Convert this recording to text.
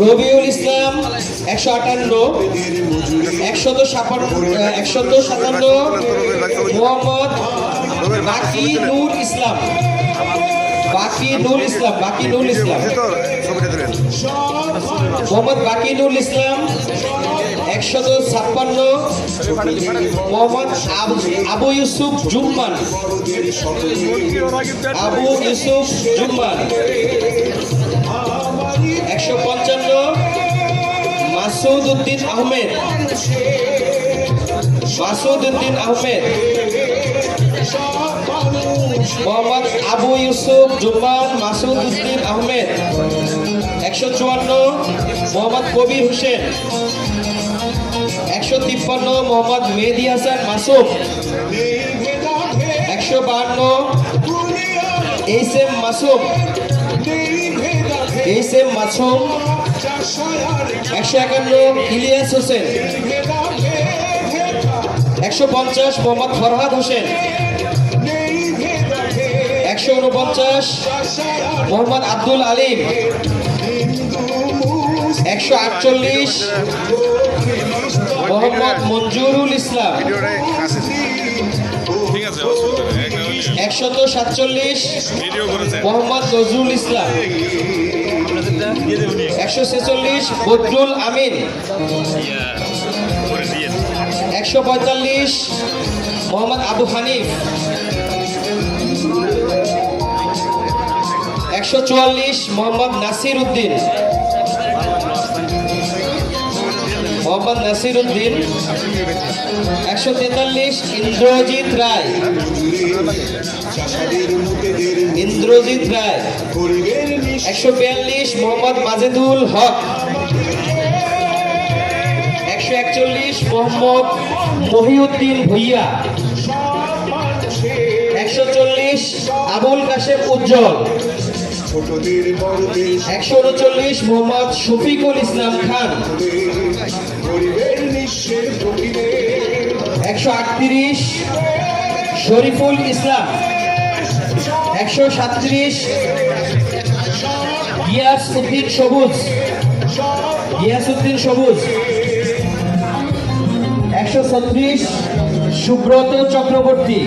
রবিউল ইসলাম 158, 157, মোহাম্মদ বাকি নুর ইসলাম, মোহাম্মদ বাকি Nur Islam 156, Mohammad Abu Yusuf Jumman, 155, Masud Uddin Ahmed, Mohammad Abu Yusuf Jumman, Masud Uddin Ahmed, 154, Mohammad Kabir Hossain, 153, Mohammad Mehedi Hasan Masum, 152, H M Masum, 151, Ilias Hossain, 150, Mohammad Farhad Hossain, 149, Mohammad Abdul Alim, 148, Mohammad Manjurul ইসলাম, 147, মোহাম্মদ নজরুল ইসলাম, 146, বদরুল আমিন, 145, মোহাম্মদ আবু হানিফ, 144, মোহাম্মদ নাসির উদ্দিন, 143, ইন্দ্রজিৎ রায়, 142, মোহাম্মদ মাজেদুল হক, 141, মোহাম্মদ মহিউদ্দিন ভুইয়া, 140, আবুল কাশেম উজ্জ্বল, 139, মোহাম্মদ শফিকুল ইসলাম খান, 138, শরীফুল ইসলাম, 137, গিয়াস উদ্দিন সবুজ, 136, সুব্রত চক্রবর্তী,